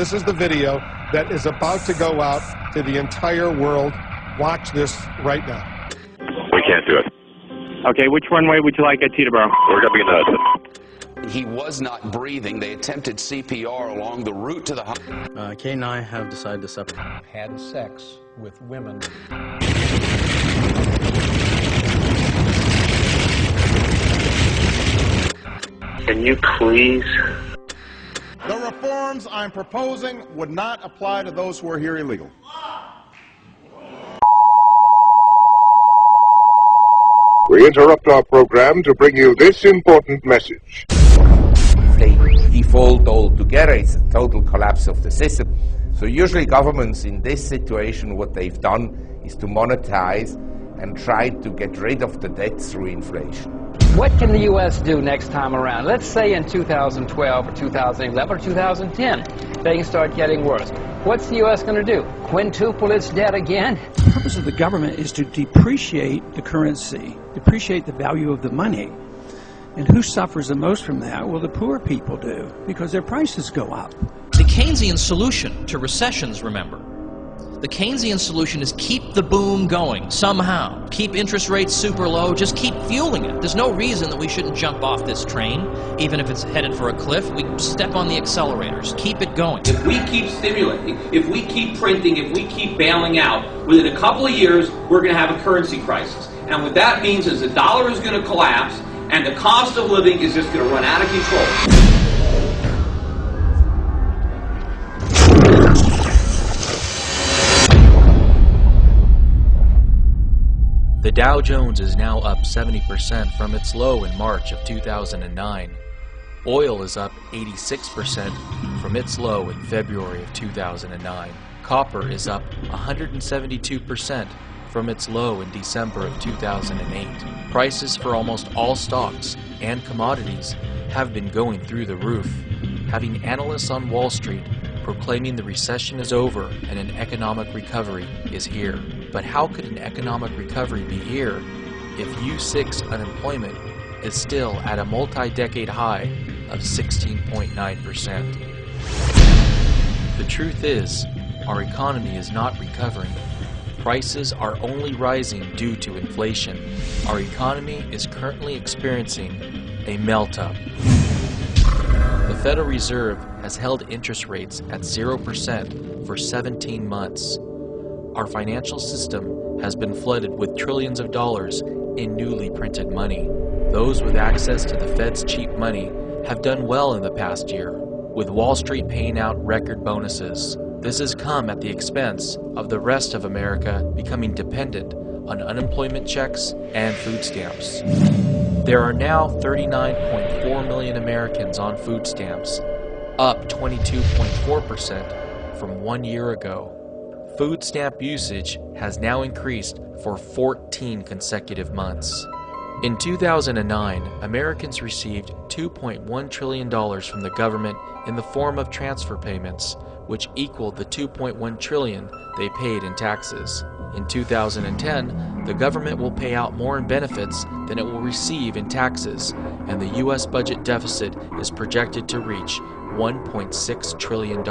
This is the video that is about to go out to the entire world. Watch this right now. We can't do it. Okay, which runway would you like at Teterboro? We're going to be in the... He was not breathing. They attempted CPR along the route to the hospital. Kay and I have decided to separate. Had sex with women. Can you please? The reforms I'm proposing would not apply to those who are here illegal. We interrupt our program to bring you this important message. They default altogether. It's a total collapse of the system. So usually governments in this situation, what they've done is to monetize and try to get rid of the debt through inflation. What can the U.S. do next time around? Let's say in 2012 or 2011 or 2010, things start getting worse. What's the U.S. going to do? Quintuple its debt again? The purpose of the government is to depreciate the currency, depreciate the value of the money. And who suffers the most from that? Well, the poor people do, because their prices go up. The Keynesian solution to recessions, remember, the Keynesian solution is keep the boom going somehow. Keep interest rates super low, just keep fueling it. There's no reason that we shouldn't jump off this train, even if it's headed for a cliff. We step on the accelerators, keep it going. If we keep stimulating, if we keep printing, if we keep bailing out, within a couple of years, we're going to have a currency crisis. And what that means is the dollar is going to collapse, and the cost of living is just going to run out of control. The Dow Jones is now up 70% from its low in March of 2009. Oil is up 86% from its low in February of 2009. Copper is up 172% from its low in December of 2008. Prices for almost all stocks and commodities have been going through the roof, having analysts on Wall Street proclaiming the recession is over and an economic recovery is here. But how could an economic recovery be here if U6 unemployment is still at a multi-decade high of 16.9%? The truth is, our economy is not recovering. Prices are only rising due to inflation. Our economy is currently experiencing a melt-up. The Federal Reserve has held interest rates at 0% for 17 months. Our financial system has been flooded with trillions of dollars in newly printed money. Those with access to the Fed's cheap money have done well in the past year, with Wall Street paying out record bonuses. This has come at the expense of the rest of America becoming dependent on unemployment checks and food stamps. There are now 39.4 million Americans on food stamps, up 22.4% from 1 year ago. Food stamp usage has now increased for 14 consecutive months. In 2009, Americans received $2.1 trillion from the government in the form of transfer payments, which equaled the $2.1 trillion they paid in taxes. In 2010, the government will pay out more in benefits than it will receive in taxes, and the U.S. budget deficit is projected to reach $1.6 trillion.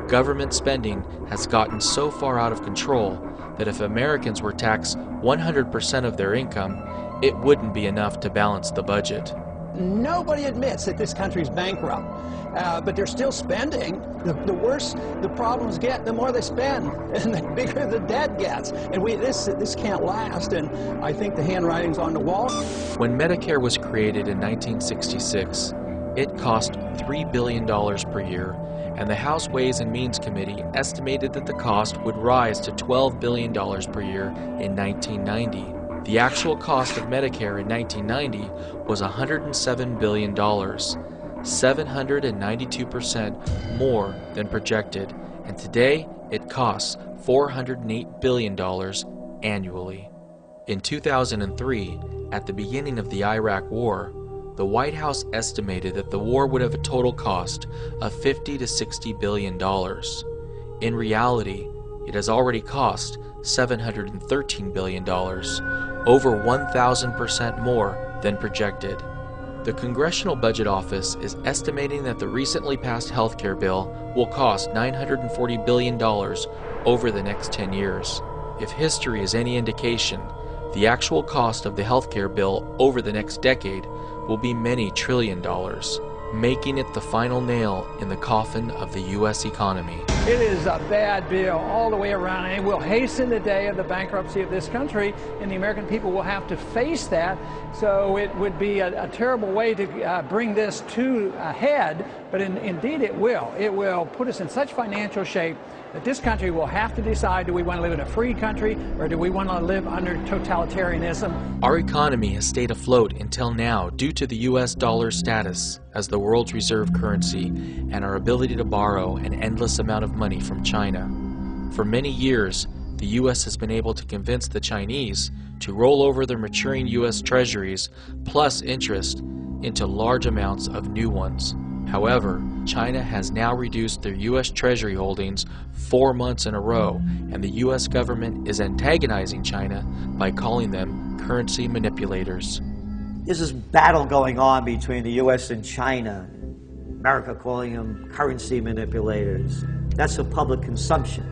Government spending has gotten so far out of control that if Americans were taxed 100% of their income, it wouldn't be enough to balance the budget. Nobody admits that this country's bankrupt, but they're still spending. The worse the problems get, the more they spend, and the bigger the debt gets. And this can't last, and I think the handwriting's on the wall. When Medicare was created in 1966, it cost $3 billion per year, and the House Ways and Means Committee estimated that the cost would rise to $12 billion per year in 1990. The actual cost of Medicare in 1990 was $107 billion, 792% more than projected, and today it costs $408 billion annually. In 2003, at the beginning of the Iraq War, the White House estimated that the war would have a total cost of $50 to $60 billion. In reality, it has already cost $713 billion, over 1,000% more than projected. The Congressional Budget Office is estimating that the recently passed healthcare bill will cost $940 billion over the next 10 years. If history is any indication, the actual cost of the healthcare bill over the next decade will be many trillion dollars, making it the final nail in the coffin of the U.S. economy. It is a bad bill all the way around, and it will hasten the day of the bankruptcy of this country, and the American people will have to face that. So it would be a terrible way to bring this to a head, but indeed it will. It will put us in such financial shape that this country will have to decide, do we want to live in a free country or do we want to live under totalitarianism? Our economy has stayed afloat until now due to the U.S. dollar's status as the world's reserve currency and our ability to borrow an endless amount of money from China. For many years, the U.S. has been able to convince the Chinese to roll over their maturing U.S. treasuries plus interest into large amounts of new ones. However, China has now reduced their U.S. Treasury holdings 4 months in a row, and the U.S. government is antagonizing China by calling them currency manipulators. There's this battle going on between the U.S. and China. America calling them currency manipulators. That's for public consumption.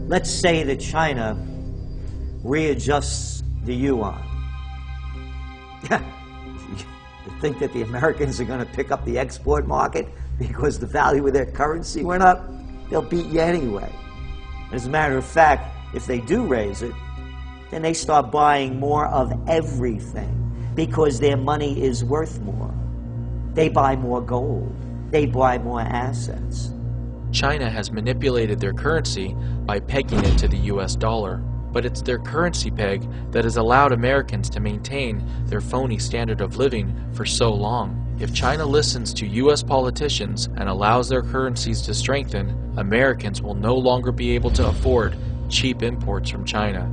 Let's say that China readjusts the yuan. You think that the Americans are going to pick up the export market because the value of their currency went up? They'll beat you anyway. As a matter of fact, if they do raise it, then they start buying more of everything because their money is worth more. They buy more gold. They buy more assets. China has manipulated their currency by pegging it to the U.S. dollar. But it's their currency peg that has allowed Americans to maintain their phony standard of living for so long. If China listens to U.S. politicians and allows their currencies to strengthen, Americans will no longer be able to afford cheap imports from China.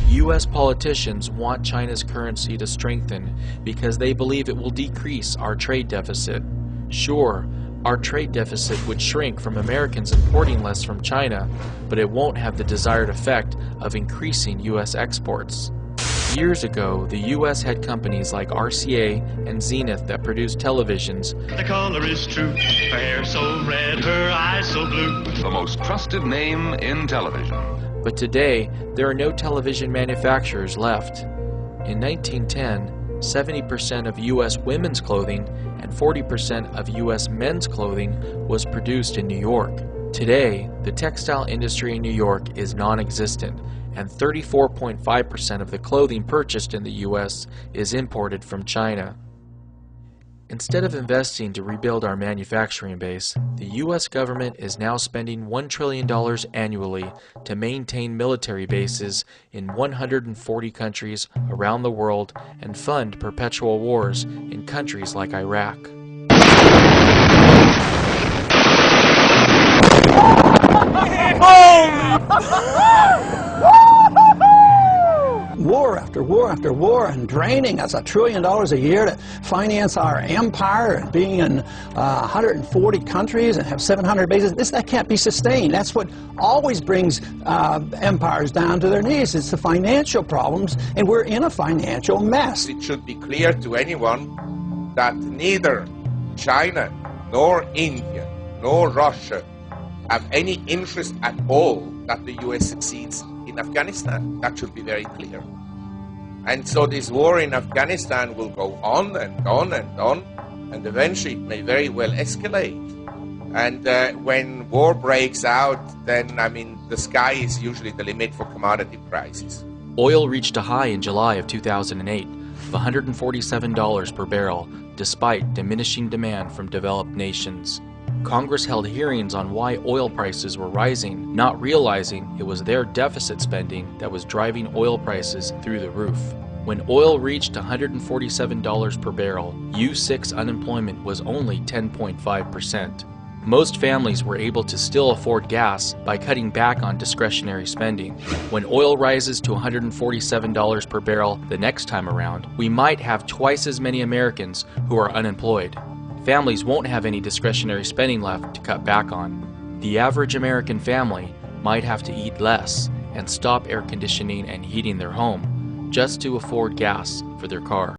U.S. politicians want China's currency to strengthen because they believe it will decrease our trade deficit. Sure, our trade deficit would shrink from Americans importing less from China, but it won't have the desired effect of increasing U.S. exports. Years ago, the U.S. had companies like RCA and Zenith that produced televisions. The color is true, her hair so red, her eyes so blue. The most trusted name in television. But today, there are no television manufacturers left. In 1910, 70% of U.S. women's clothing and 40% of U.S. men's clothing was produced in New York. Today, the textile industry in New York is non-existent, and 34.5% of the clothing purchased in the U.S. is imported from China. Instead of investing to rebuild our manufacturing base, the U.S. government is now spending $1 trillion annually to maintain military bases in 140 countries around the world and fund perpetual wars in countries like Iraq. War after war after war, and draining us $1 trillion a year to finance our empire, and being in 140 countries and have 700 bases. That can't be sustained. That's what always brings empires down to their knees. It's the financial problems, and we're in a financial mess. It should be clear to anyone that neither China nor India nor Russia have any interest at all that the U.S. succeeds in Afghanistan. That should be very clear. And so this war in Afghanistan will go on and on and on, and eventually it may very well escalate. And when war breaks out, then, the sky is usually the limit for commodity prices. Oil reached a high in July of 2008 of $147 per barrel, despite diminishing demand from developed nations. Congress held hearings on why oil prices were rising, not realizing it was their deficit spending that was driving oil prices through the roof. When oil reached $147 per barrel, U6 unemployment was only 10.5%. Most families were able to still afford gas by cutting back on discretionary spending. When oil rises to $147 per barrel the next time around, we might have twice as many Americans who are unemployed. Families won't have any discretionary spending left to cut back on. The average American family might have to eat less and stop air conditioning and heating their home just to afford gas for their car.